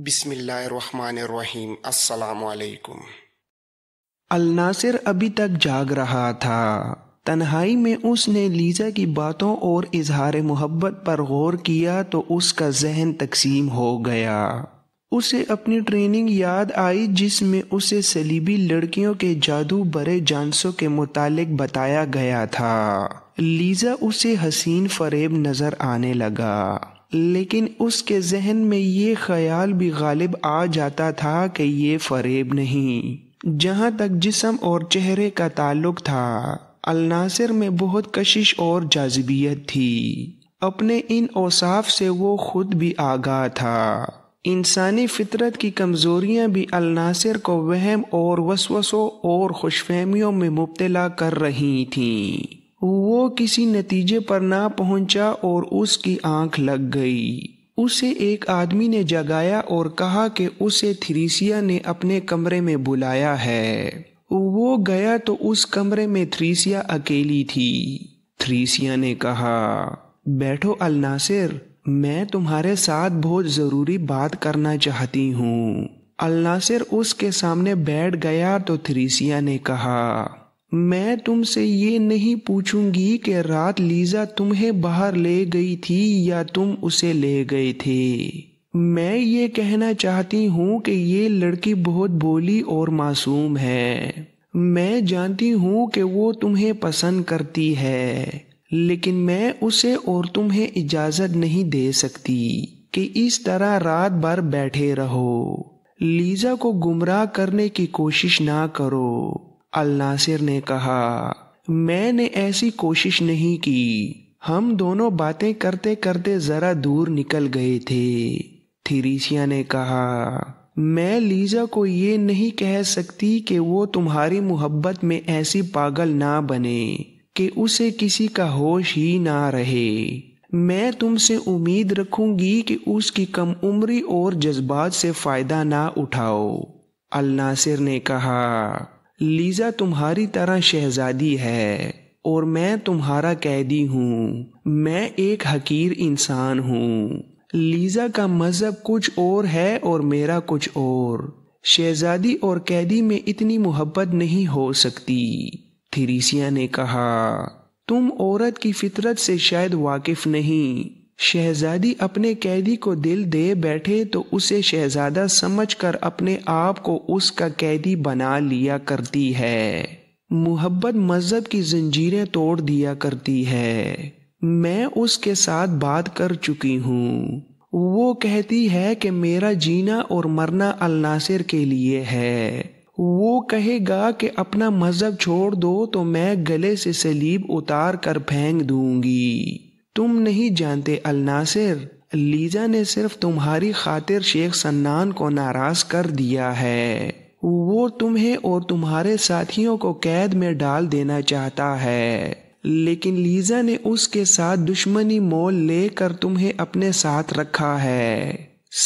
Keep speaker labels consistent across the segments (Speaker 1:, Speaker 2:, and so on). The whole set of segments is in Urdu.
Speaker 1: بسم اللہ الرحمن الرحیم۔ السلام علیکم۔
Speaker 2: الناصر ابھی تک جاگ رہا تھا۔ تنہائی میں اس نے لیزا کی باتوں اور اظہار محبت پر غور کیا تو اس کا ذہن تقسیم ہو گیا۔ اسے اپنی ٹریننگ یاد آئی جس میں اسے صلیبی لڑکیوں کے جادو برے جانسوں کے متعلق بتایا گیا تھا۔ لیزا اسے حسین فریب نظر آنے لگا، لیکن اس کے ذہن میں یہ خیال بھی غالب آ جاتا تھا کہ یہ فریب نہیں۔ جہاں تک جسم اور چہرے کا تعلق تھا، الناصر میں بہت کشش اور جاذبیت تھی۔ اپنے ان اوصاف سے وہ خود بھی آگاہ تھا۔ انسانی فطرت کی کمزوریاں بھی الناصر کو وہم اور وسوسوں اور خوش فہمیوں میں مبتلا کر رہی تھیں۔ وہ کسی نتیجے پر نہ پہنچا اور اس کی آنکھ لگ گئی۔ اسے ایک آدمی نے جگایا اور کہا کہ اسے تھریسیا نے اپنے کمرے میں بلایا ہے۔ وہ گیا تو اس کمرے میں تھریسیا اکیلی تھی۔ تھریسیا نے کہا، بیٹھو الناصر، میں تمہارے ساتھ بہت ضروری بات کرنا چاہتی ہوں۔ الناصر اس کے سامنے بیٹھ گیا تو تھریسیا نے کہا، میں تم سے یہ نہیں پوچھوں گی کہ رات لیزا تمہیں باہر لے گئی تھی یا تم اسے لے گئے تھے۔ میں یہ کہنا چاہتی ہوں کہ یہ لڑکی بہت بولی اور معصوم ہے۔ میں جانتی ہوں کہ وہ تمہیں پسند کرتی ہے، لیکن میں اسے اور تمہیں اجازت نہیں دے سکتی کہ اس طرح رات بھر بیٹھے رہو۔ لیزا کو گمراہ کرنے کی کوشش نہ کرو۔ الناصر نے کہا، میں نے ایسی کوشش نہیں کی۔ ہم دونوں باتیں کرتے کرتے ذرا دور نکل گئے تھے۔ تھریسیا نے کہا، میں لیزا کو یہ نہیں کہہ سکتی کہ وہ تمہاری محبت میں ایسی پاگل نہ بنے کہ اسے کسی کا ہوش ہی نہ رہے۔ میں تم سے امید رکھوں گی کہ اس کی کم عمری اور جذبات سے فائدہ نہ اٹھاؤ۔ الناصر نے کہا، لیزا تمہاری طرح شہزادی ہے اور میں تمہارا قیدی ہوں۔ میں ایک حقیر انسان ہوں۔ لیزا کا مذہب کچھ اور ہے اور میرا کچھ اور۔ شہزادی اور قیدی میں اتنی محبت نہیں ہو سکتی۔ تھریسیا نے کہا، تم عورت کی فطرت سے شاید واقف نہیں۔ شہزادی اپنے قیدی کو دل دے بیٹھے تو اسے شہزادہ سمجھ کر اپنے آپ کو اس کا قیدی بنا لیا کرتی ہے۔ محبت مذہب کی زنجیریں توڑ دیا کرتی ہے۔ میں اس کے ساتھ بات کر چکی ہوں۔ وہ کہتی ہے کہ میرا جینا اور مرنا الناصر کے لیے ہے۔ وہ کہے گا کہ اپنا مذہب چھوڑ دو تو میں گلے سے صلیب اتار کر پھینک دوں گی۔ تم نہیں جانتے الناصر، لیزا نے صرف تمہاری خاطر شیخ سنان کو ناراض کر دیا ہے۔ وہ تمہیں اور تمہارے ساتھیوں کو قید میں ڈال دینا چاہتا ہے، لیکن لیزا نے اس کے ساتھ دشمنی مول لے کر تمہیں اپنے ساتھ رکھا ہے۔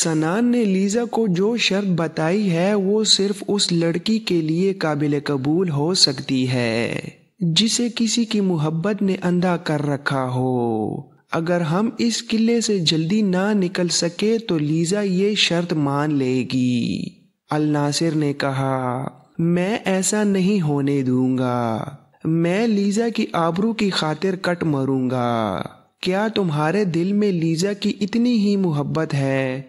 Speaker 2: سنان نے لیزا کو جو شرط بتائی ہے وہ صرف اس لڑکی کے لیے قابل قبول ہو سکتی ہے جسے کسی کی محبت نے اندھا کر رکھا ہو۔ اگر ہم اس قلعے سے جلدی نہ نکل سکے تو لیزا یہ شرط مان لے گی۔ الناصر نے کہا، میں ایسا نہیں ہونے دوں گا۔ میں لیزا کی آبرو کی خاطر کٹ مروں گا۔ کیا تمہارے دل میں لیزا کی اتنی ہی محبت ہے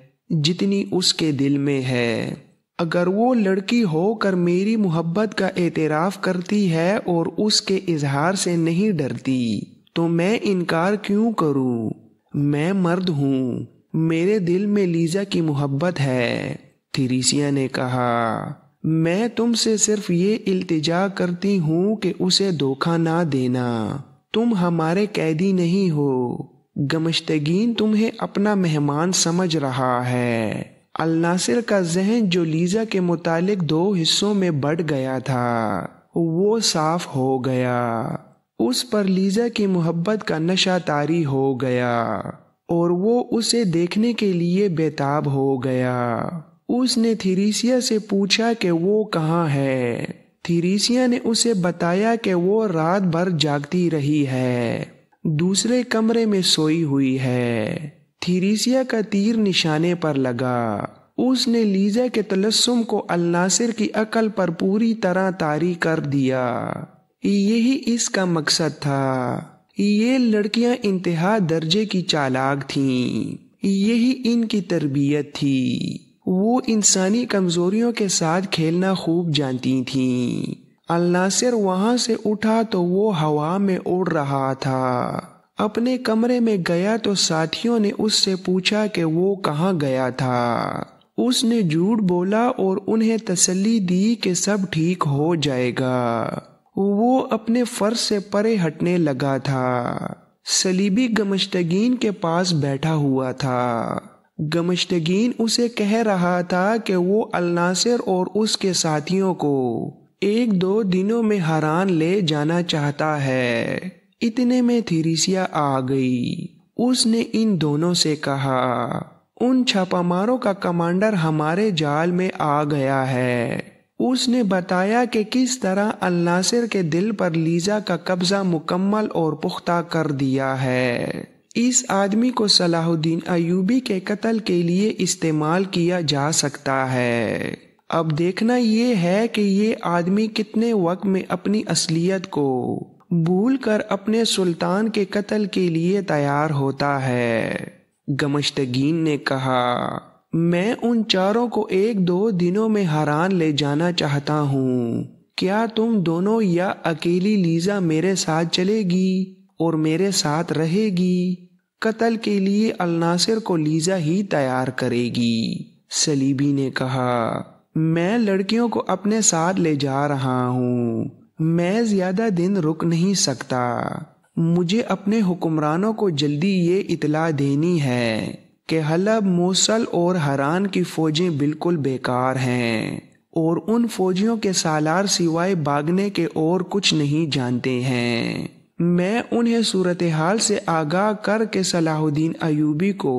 Speaker 2: جتنی اس کے دل میں ہے؟ اگر وہ لڑکی ہو کر میری محبت کا اعتراف کرتی ہے اور اس کے اظہار سے نہیں ڈرتی تو میں انکار کیوں کروں؟ میں مرد ہوں، میرے دل میں لیزا کی محبت ہے۔ تھریسیا نے کہا، میں تم سے صرف یہ التجا کرتی ہوں کہ اسے دھوکہ نہ دینا۔ تم ہمارے قیدی نہیں ہو۔ گمشتگین تمہیں اپنا مہمان سمجھ رہا ہے۔ الناصر کا ذہن جو لیزا کے متعلق دو حصوں میں بٹ گیا تھا وہ صاف ہو گیا۔ اس پر لیزا کی محبت کا نشہ طاری ہو گیا اور وہ اسے دیکھنے کے لیے بےتاب ہو گیا۔ اس نے تھریسیا سے پوچھا کہ وہ کہاں ہے۔ تھریسیا نے اسے بتایا کہ وہ رات بھر جاگتی رہی ہے، دوسرے کمرے میں سوئی ہوئی ہے۔ تھریسیا کا تیر نشانے پر لگا۔ اس نے لیزا کے تلسم کو الناصر کی عقل پر پوری طرح طاری کر دیا۔ یہی اس کا مقصد تھا۔ یہ لڑکیاں انتہا درجے کی چالاک تھیں، یہی ان کی تربیت تھی۔ وہ انسانی کمزوریوں کے ساتھ کھیلنا خوب جانتی تھیں۔ الناصر وہاں سے اٹھا تو وہ ہوا میں اڑ رہا تھا۔ اپنے کمرے میں گیا تو ساتھیوں نے اس سے پوچھا کہ وہ کہاں گیا تھا۔ اس نے جھوٹ بولا اور انہیں تسلی دی کہ سب ٹھیک ہو جائے گا۔ وہ اپنے فرض سے پرے ہٹنے لگا تھا۔ صلیبی گمشتگین کے پاس بیٹھا ہوا تھا۔ گمشتگین اسے کہہ رہا تھا کہ وہ الناصر اور اس کے ساتھیوں کو 1-2 دنوں میں حران لے جانا چاہتا ہے۔ اتنے میں تھیریسیا آ گئی۔ اس نے ان دونوں سے کہا، ان چھاپہ ماروں کا کمانڈر ہمارے جال میں آ گیا ہے۔ اس نے بتایا کہ کس طرح الناصر کے دل پر لیزا کا قبضہ مکمل اور پختہ کر دیا ہے۔ اس آدمی کو صلاح الدین ایوبی کے قتل کے لیے استعمال کیا جا سکتا ہے۔ اب دیکھنا یہ ہے کہ یہ آدمی کتنے وقت میں اپنی اصلیت کو بھول کر اپنے سلطان کے قتل کے لیے تیار ہوتا ہے۔ گمشتگین نے کہا، میں ان چاروں کو 1-2 دنوں میں حران لے جانا چاہتا ہوں۔ کیا تم دونوں یا اکیلی لیزا میرے ساتھ چلے گی اور میرے ساتھ رہے گی؟ قتل کے لیے الناصر کو لیزا ہی تیار کرے گی۔ صلیبی نے کہا، میں لڑکیوں کو اپنے ساتھ لے جا رہا ہوں۔ میں زیادہ دن رک نہیں سکتا۔ مجھے اپنے حکمرانوں کو جلدی یہ اطلاع دینی ہے کہ حلب، موصل اور حران کی فوجیں بالکل بیکار ہیں اور ان فوجیوں کے سالار سوائے بھاگنے کے اور کچھ نہیں جانتے ہیں۔ میں انہیں صورتحال سے آگاہ کر کے صلاح الدین ایوبی کو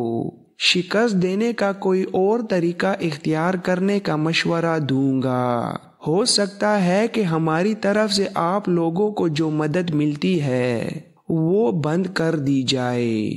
Speaker 2: شکست دینے کا کوئی اور طریقہ اختیار کرنے کا مشورہ دوں گا۔ ہو سکتا ہے کہ ہماری طرف سے آپ لوگوں کو جو مدد ملتی ہے وہ بند کر دی جائے۔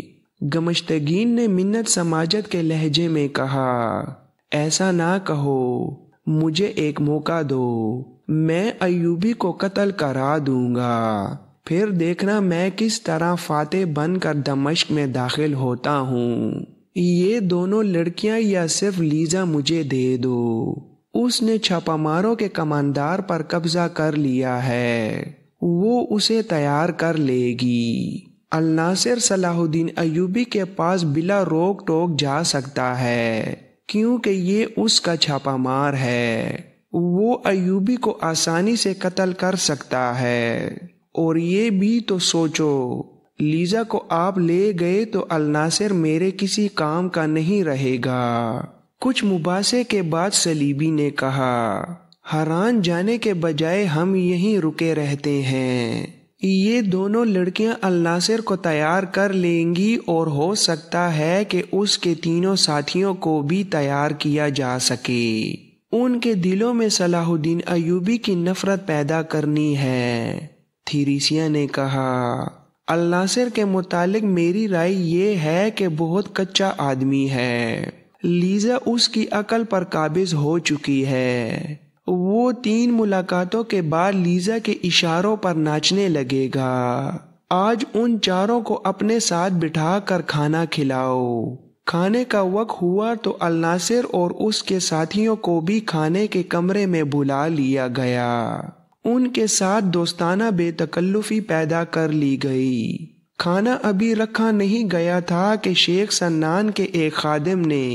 Speaker 2: گمشتگین نے منت سماجت کے لہجے میں کہا، ایسا نہ کہو، مجھے ایک موقع دو، میں ایوبی کو قتل کرا دوں گا، پھر دیکھنا میں کس طرح فاتح بن کر دمشق میں داخل ہوتا ہوں۔ یہ دونوں لڑکیاں یا صرف لیزا مجھے دے دو۔ اس نے چھاپہ ماروں کے کماندار پر قبضہ کر لیا ہے، وہ اسے تیار کر لے گی۔ الناصر صلاح الدین ایوبی کے پاس بلا روک ٹوک جا سکتا ہے کیونکہ یہ اس کا چھاپہ مار ہے۔ وہ ایوبی کو آسانی سے قتل کر سکتا ہے۔ اور یہ بھی تو سوچو، لیزا کو آپ لے گئے تو الناصر میرے کسی کام کا نہیں رہے گا۔ کچھ مباحثے کے بعد صلیبی نے کہا، حران جانے کے بجائے ہم یہیں رکے رہتے ہیں۔ یہ دونوں لڑکیاں الناصر کو تیار کر لیں گی اور ہو سکتا ہے کہ اس کے تینوں ساتھیوں کو بھی تیار کیا جا سکے۔ ان کے دلوں میں صلاح الدین ایوبی کی نفرت پیدا کرنی ہے۔ تھیریسیا نے کہا، الناصر کے متعلق میری رائے یہ ہے کہ بہت کچا آدمی ہے۔ لیزا اس کی عقل پر قابض ہو چکی ہے۔ وہ 3 ملاقاتوں کے بعد لیزا کے اشاروں پر ناچنے لگے گا۔ آج ان چاروں کو اپنے ساتھ بٹھا کر کھانا کھلاؤ۔ کھانے کا وقت ہوا تو الناصر اور اس کے ساتھیوں کو بھی کھانے کے کمرے میں بلا لیا گیا۔ ان کے ساتھ دوستانہ بے تکلفی پیدا کر لی گئی۔ کھانا ابھی رکھا نہیں گیا تھا کہ شیخ سنان کے ایک خادم نے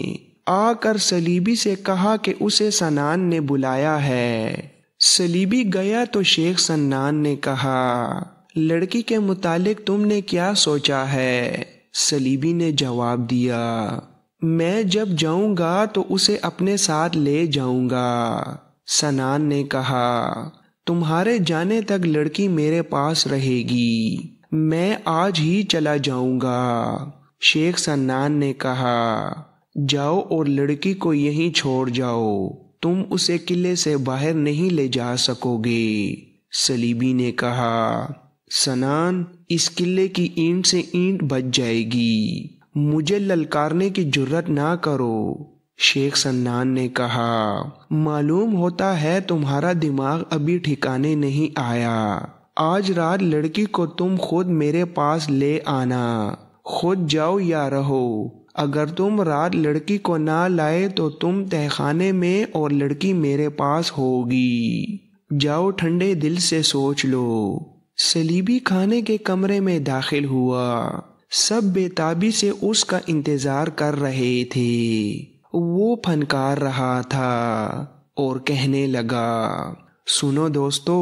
Speaker 2: آ کر صلیبی سے کہا کہ اسے سنان نے بلایا ہے۔ صلیبی گیا تو شیخ سنان نے کہا، لڑکی کے متعلق تم نے کیا سوچا ہے؟ صلیبی نے جواب دیا، میں جب جاؤں گا تو اسے اپنے ساتھ لے جاؤں گا۔ سنان نے کہا، تمہارے جانے تک لڑکی میرے پاس رہے گی، میں آج ہی چلا جاؤں گا۔ شیخ سنان نے کہا، جاؤ اور لڑکی کو یہیں چھوڑ جاؤ، تم اسے قلعے سے باہر نہیں لے جا سکو گے۔ صلیبی نے کہا، سنان، اس قلعے کی اینٹ سے اینٹ بچ جائے گی، مجھے للکارنے کی جرت نہ کرو۔ شیخ سنان نے کہا، معلوم ہوتا ہے تمہارا دماغ ابھی ٹھکانے نہیں آیا۔ آج رات لڑکی کو تم خود میرے پاس لے آنا، خود جاؤ یا رہو۔ اگر تم رات لڑکی کو نہ لائے تو تم تہہ خانے میں اور لڑکی میرے پاس ہوگی۔ جاؤ ٹھنڈے دل سے سوچ لو۔ صلیبی کھانے کے کمرے میں داخل ہوا۔ سب بے تابی سے اس کا انتظار کر رہے تھے۔ وہ پھنکار رہا تھا اور کہنے لگا، سنو دوستو،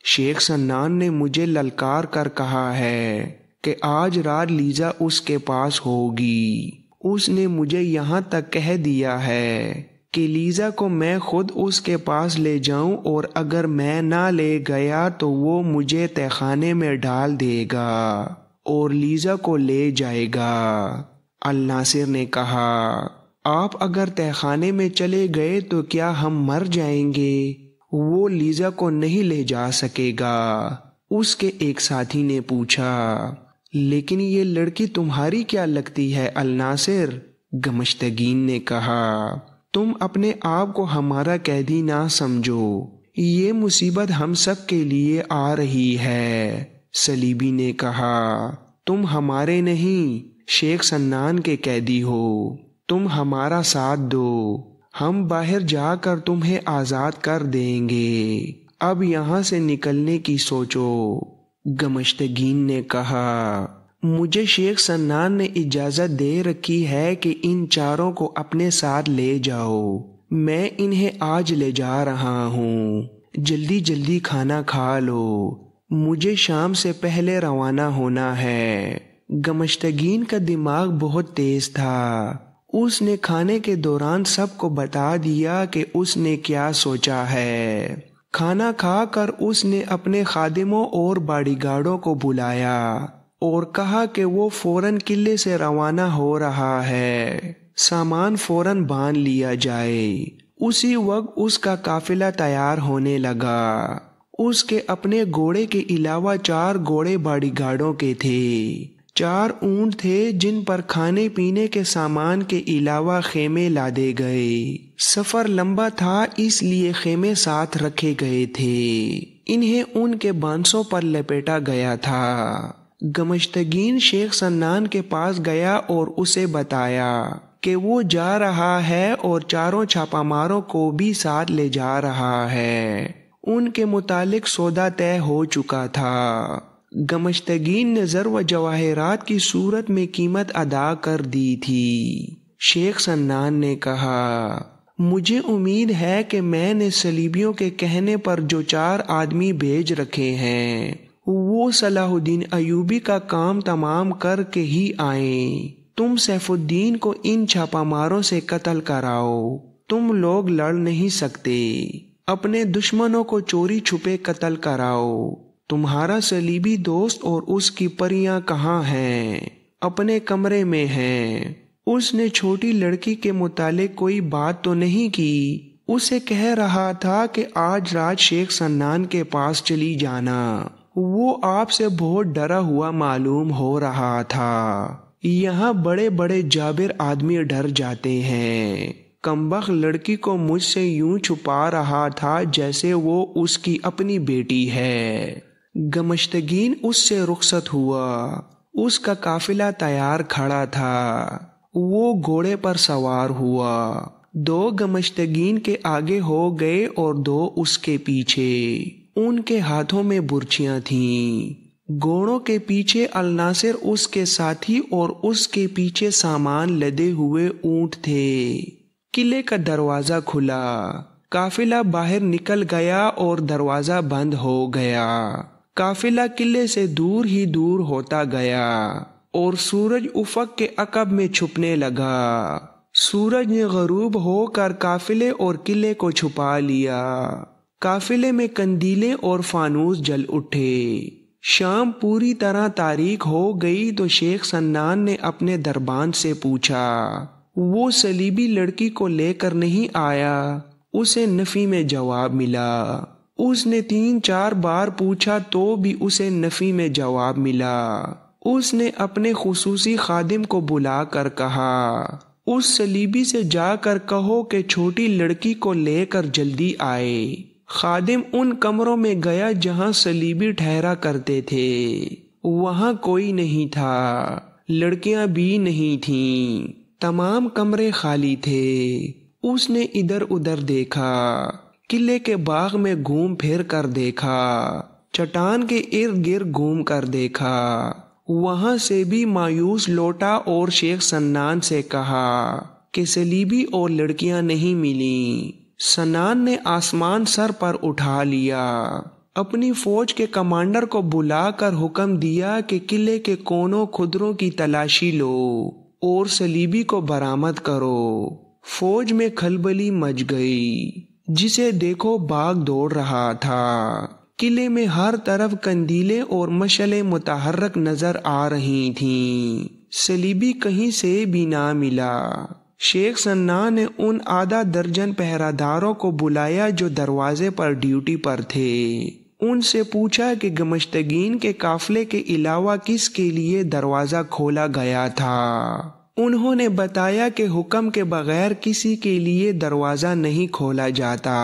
Speaker 2: شیخ سنان نے مجھے للکار کر کہا ہے کہ آج رات لیزا اس کے پاس ہوگی۔ اس نے مجھے یہاں تک کہہ دیا ہے کہ لیزا کو میں خود اس کے پاس لے جاؤں، اور اگر میں نہ لے گیا تو وہ مجھے تہہ خانے میں ڈال دے گا اور لیزا کو لے جائے گا۔ الناصر نے کہا، آپ اگر تہہ خانے میں چلے گئے تو کیا ہم مر جائیں گے؟ وہ لیزا کو نہیں لے جا سکے گا۔ اس کے ایک ساتھی نے پوچھا، لیکن یہ لڑکی تمہاری کیا لگتی ہے الناصر؟ گمشتگین نے کہا، تم اپنے آپ کو ہمارا قیدی نہ سمجھو، یہ مصیبت ہم سب کے لیے آ رہی ہے۔ صلیبی نے کہا، تم ہمارے نہیں، شیخ سنان کے قیدی ہو، تم ہمارا ساتھ دو، ہم باہر جا کر تمہیں آزاد کر دیں گے، اب یہاں سے نکلنے کی سوچو۔ گمشتگین نے کہا، مجھے شیخ سنان نے اجازت دے رکھی ہے کہ ان چاروں کو اپنے ساتھ لے جاؤ، میں انہیں آج لے جا رہا ہوں، جلدی جلدی کھانا کھا لو، مجھے شام سے پہلے روانہ ہونا ہے۔ گمشتگین کا دماغ بہت تیز تھا۔ اس نے کھانے کے دوران سب کو بتا دیا کہ اس نے کیا سوچا ہے۔ کھانا کھا کر اس نے اپنے خادموں اور باڈی گارڈوں کو بلایا اور کہا کہ وہ فوراً قلعے سے روانہ ہو رہا ہے، سامان فوراً باندھ لیا جائے۔ اسی وقت اس کا قافلہ تیار ہونے لگا۔ اس کے اپنے گھوڑے کے علاوہ 4 گھوڑے باڈی گارڈوں کے تھے، 4 اونٹ تھے جن پر کھانے پینے کے سامان کے علاوہ خیمے لادے گئے۔ سفر لمبا تھا اس لیے خیمے ساتھ رکھے گئے تھے، انہیں ان کے بانسوں پر لپیٹا گیا تھا۔ گمشتگین شیخ سنان کے پاس گیا اور اسے بتایا کہ وہ جا رہا ہے اور 4 چھاپا ماروں کو بھی ساتھ لے جا رہا ہے۔ ان کے متعلق سودا طے ہو چکا تھا۔ گمشتگین نے زر و جواہرات کی صورت میں قیمت ادا کر دی تھی۔ شیخ سنان نے کہا، مجھے امید ہے کہ میں نے صلیبیوں کے کہنے پر جو 4 آدمی بھیج رکھے ہیں وہ صلاح الدین ایوبی کا کام تمام کر کے ہی آئیں۔ تم سیف الدین کو ان چھاپا ماروں سے قتل کراؤ، تم لوگ لڑ نہیں سکتے، اپنے دشمنوں کو چوری چھپے قتل کراؤ۔ تمہارا صلیبی دوست اور اس کی پریاں کہاں ہیں؟ اپنے کمرے میں ہیں۔ اس نے چھوٹی لڑکی کے متعلق کوئی بات تو نہیں کی؟ اسے کہہ رہا تھا کہ آج رات شیخ سنان کے پاس چلی جانا۔ وہ آپ سے بہت ڈرا ہوا معلوم ہو رہا تھا۔ یہاں بڑے بڑے جابر آدمی ڈر جاتے ہیں۔ کمبخت لڑکی کو مجھ سے یوں چھپا رہا تھا جیسے وہ اس کی اپنی بیٹی ہے۔ گمشتگین اس سے رخصت ہوا۔ اس کا قافلہ تیار کھڑا تھا۔ وہ گھوڑے پر سوار ہوا۔ 2 گمشتگین کے آگے ہو گئے اور 2 اس کے پیچھے۔ ان کے ہاتھوں میں برچیاں تھیں۔ گھوڑوں کے پیچھے الناصر اس کے ساتھی اور اس کے پیچھے سامان لدے ہوئے اونٹ تھے۔ قلعے کا دروازہ کھلا، قافلہ باہر نکل گیا اور دروازہ بند ہو گیا۔ قافلہ قلعے سے دور ہی دور ہوتا گیا اور سورج افق کے عقب میں چھپنے لگا۔ سورج نے غروب ہو کر قافلے اور قلعے کو چھپا لیا۔ قافلے میں قندیلیں اور فانوس جل اٹھے۔ شام پوری طرح تاریک ہو گئی تو شیخ سنان نے اپنے دربان سے پوچھا، وہ صلیبی لڑکی کو لے کر نہیں آیا؟ اسے نفی میں جواب ملا۔ اس نے 3-4 بار پوچھا تو بھی اسے نفی میں جواب ملا۔ اس نے اپنے خصوصی خادم کو بلا کر کہا، اس صلیبی سے جا کر کہو کہ چھوٹی لڑکی کو لے کر جلدی آئے۔ خادم ان کمروں میں گیا جہاں صلیبی ٹھہرا کرتے تھے۔ وہاں کوئی نہیں تھا، لڑکیاں بھی نہیں تھیں، تمام کمرے خالی تھے۔ اس نے ادھر ادھر دیکھا، قلعے کے باغ میں گھوم پھر کر دیکھا، چٹان کے ارد گرد گھوم کر دیکھا، وہاں سے بھی مایوس لوٹا اور شیخ سنان سے کہا کہ صلیبی اور لڑکیاں نہیں ملیں۔ سنان نے آسمان سر پر اٹھا لیا، اپنی فوج کے کمانڈر کو بلا کر حکم دیا کہ قلعے کے کونوں خدروں کی تلاشی لو اور صلیبی کو برآمد کرو۔ فوج میں کھلبلی مچ گئی، جسے دیکھو باغ دوڑ رہا تھا۔ قلعے میں ہر طرف قندیلیں اور مشعلیں متحرک نظر آ رہی تھیں، صلیبی کہیں سے بھی نہ ملا۔ شیخ سنان نے ان آدھا درجن پہرہ داروں کو بلایا جو دروازے پر ڈیوٹی پر تھے۔ ان سے پوچھا کہ گمشتگین کے قافلے کے علاوہ کس کے لیے دروازہ کھولا گیا تھا۔ انہوں نے بتایا کہ حکم کے بغیر کسی کے لیے دروازہ نہیں کھولا جاتا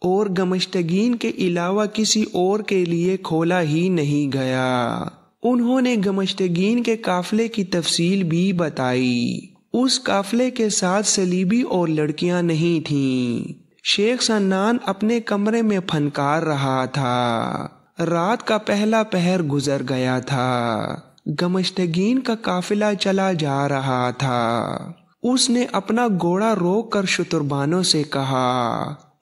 Speaker 2: اور گمشتگین کے علاوہ کسی اور کے لیے کھولا ہی نہیں گیا۔ انہوں نے گمشتگین کے قافلے کی تفصیل بھی بتائی۔ اس قافلے کے ساتھ صلیبی اور لڑکیاں نہیں تھیں۔ شیخ سنان اپنے کمرے میں پھنکار رہا تھا۔ رات کا پہلا پہر گزر گیا تھا، گمشتگین کا قافلہ چلا جا رہا تھا۔ اس نے اپنا گھوڑا روک کر شتربانوں سے کہا،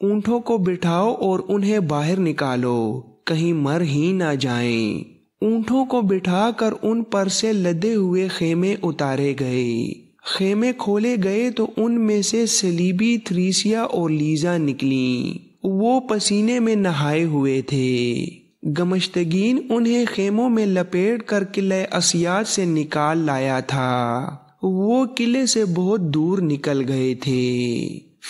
Speaker 2: اونٹوں کو بٹھاؤ اور انہیں باہر نکالو، کہیں مر ہی نہ جائیں۔ اونٹوں کو بٹھا کر ان پر سے لدے ہوئے خیمے اتارے گئے۔ خیمے کھولے گئے تو ان میں سے صلیبی، تھریسیا اور لیزا نکلیں۔ وہ پسینے میں نہائے ہوئے تھے۔ گمشتگین انہیں خیموں میں لپیٹ کر قلعہ اسیاد سے نکال لایا تھا۔ وہ قلعے سے بہت دور نکل گئے تھے۔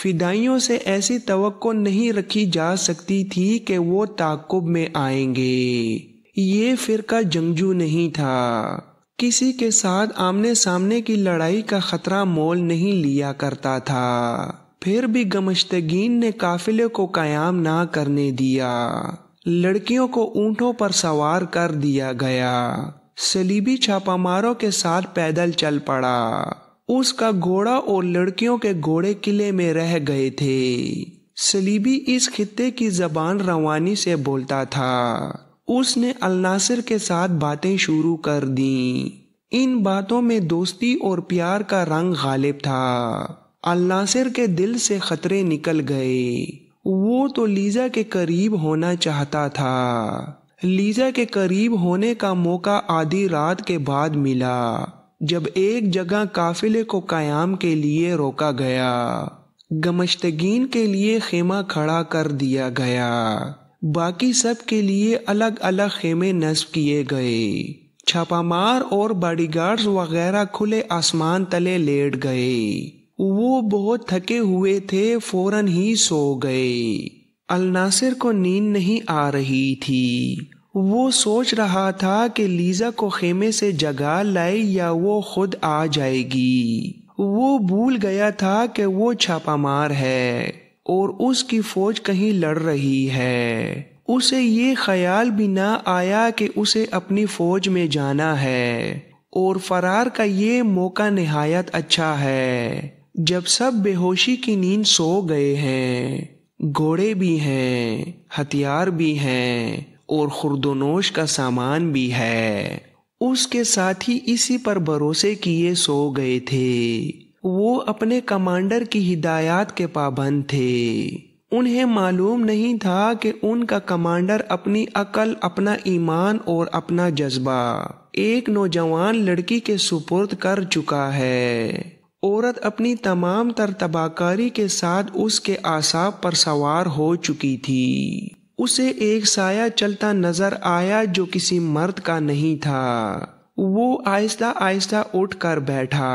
Speaker 2: فدائیوں سے ایسی توقع نہیں رکھی جا سکتی تھی کہ وہ تعاقب میں آئیں گے۔ یہ فرقہ جنگجو نہیں تھا، کسی کے ساتھ آمنے سامنے کی لڑائی کا خطرہ مول نہیں لیا کرتا تھا۔ پھر بھی گمشتگین نے قافلے کو قیام نہ کرنے دیا۔ لڑکیوں کو اونٹوں پر سوار کر دیا گیا۔ صلیبی چھاپا ماروں کے ساتھ پیدل چل پڑا۔ اس کا گھوڑا اور لڑکیوں کے گھوڑے قلعے میں رہ گئے تھے۔ صلیبی اس خطے کی زبان روانی سے بولتا تھا۔ اس نے الناصر کے ساتھ باتیں شروع کر دیں۔ ان باتوں میں دوستی اور پیار کا رنگ غالب تھا۔ الناصر کے دل سے خطرے نکل گئے۔ وہ تو لیزا کے قریب ہونا چاہتا تھا۔ لیزا کے قریب ہونے کا موقع آدھی رات کے بعد ملا، جب ایک جگہ قافلے کو قیام کے لیے روکا گیا۔ گمشتگین کے لیے خیمہ کھڑا کر دیا گیا، باقی سب کے لیے الگ الگ خیمے نصب کیے گئے۔ چھاپا مار اور باڈی گارڈز وغیرہ کھلے آسمان تلے لیٹ گئے۔ وہ بہت تھکے ہوئے تھے، فوراً ہی سو گئے۔ الناصر کو نیند نہیں آ رہی تھی۔ وہ سوچ رہا تھا کہ لیزا کو خیمے سے جگا لائے یا وہ خود آ جائے گی۔ وہ بھول گیا تھا کہ وہ چھاپا مار ہے اور اس کی فوج کہیں لڑ رہی ہے۔ اسے یہ خیال بھی نہ آیا کہ اسے اپنی فوج میں جانا ہے، اور فرار کا یہ موقع نہایت اچھا ہے جب سب بے ہوشی کی نیند سو گئے ہیں۔ گھوڑے بھی ہیں، ہتھیار بھی ہیں اور خورد و نوش کا سامان بھی ہے۔ اس کے ساتھی اسی پر بھروسے کیے سو گئے تھے۔ وہ اپنے کمانڈر کی ہدایات کے پابند تھے۔ انہیں معلوم نہیں تھا کہ ان کا کمانڈر اپنی عقل، اپنا ایمان اور اپنا جذبہ ایک نوجوان لڑکی کے سپرد کر چکا ہے۔ عورت اپنی تمام تر تباہکاری کے ساتھ اس کے اعصاب پر سوار ہو چکی تھی۔ اسے ایک سایہ چلتا نظر آیا جو کسی مرد کا نہیں تھا۔ وہ آہستہ آہستہ اٹھ کر بیٹھا،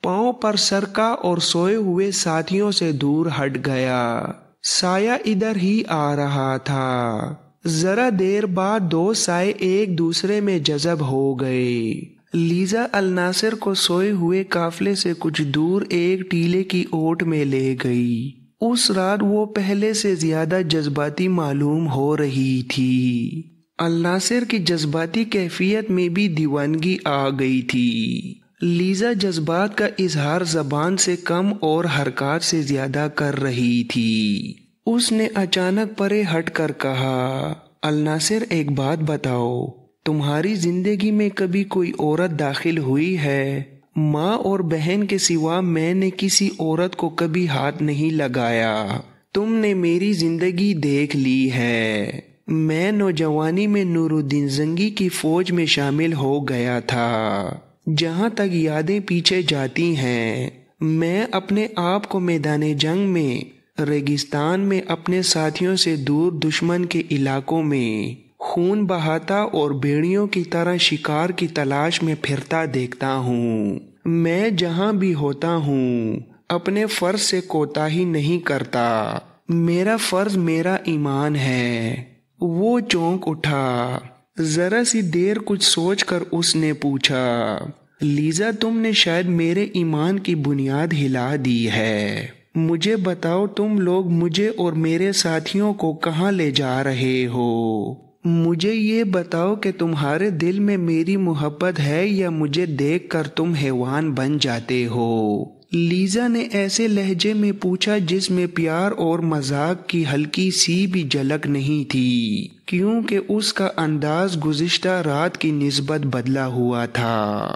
Speaker 2: پاؤں پر سرکا اور سوئے ہوئے ساتھیوں سے دور ہٹ گیا۔ سایہ ادھر ہی آ رہا تھا۔ ذرا دیر بعد دو سائے ایک دوسرے میں جذب ہو گئے۔ لیزا الناصر کو سوئے ہوئے قافلے سے کچھ دور ایک ٹیلے کی اوٹ میں لے گئی۔ اس رات وہ پہلے سے زیادہ جذباتی معلوم ہو رہی تھی۔ الناصر کی جذباتی کیفیت میں بھی دیوانگی آ گئی تھی۔ لیزا جذبات کا اظہار زبان سے کم اور حرکات سے زیادہ کر رہی تھی۔ اس نے اچانک پرے ہٹ کر کہا، الناصر ایک بات بتاؤ، تمہاری زندگی میں کبھی کوئی عورت داخل ہوئی ہے؟ ماں اور بہن کے سوا میں نے کسی عورت کو کبھی ہاتھ نہیں لگایا۔ تم نے میری زندگی دیکھ لی ہے۔ میں نوجوانی میں نور الدین زنگی کی فوج میں شامل ہو گیا تھا۔ جہاں تک یادیں پیچھے جاتی ہیں، میں اپنے آپ کو میدان جنگ میں، ریگستان میں اپنے ساتھیوں سے دور دشمن کے علاقوں میں خون بہاتا اور بھیڑیوں کی طرح شکار کی تلاش میں پھرتا دیکھتا ہوں۔ میں جہاں بھی ہوتا ہوں اپنے فرض سے کوتاہی نہیں کرتا۔ میرا فرض میرا ایمان ہے۔ وہ چونک اٹھا۔ ذرا سی دیر کچھ سوچ کر اس نے پوچھا، لیزا تم نے شاید میرے ایمان کی بنیاد ہلا دی ہے۔ مجھے بتاؤ تم لوگ مجھے اور میرے ساتھیوں کو کہاں لے جا رہے ہو؟ مجھے یہ بتاؤ کہ تمہارے دل میں میری محبت ہے یا مجھے دیکھ کر تم حیوان بن جاتے ہو؟ لیزا نے ایسے لہجے میں پوچھا جس میں پیار اور مذاق کی ہلکی سی بھی جھلک نہیں تھی، کیونکہ اس کا انداز گزشتہ رات کی نسبت بدلا ہوا تھا۔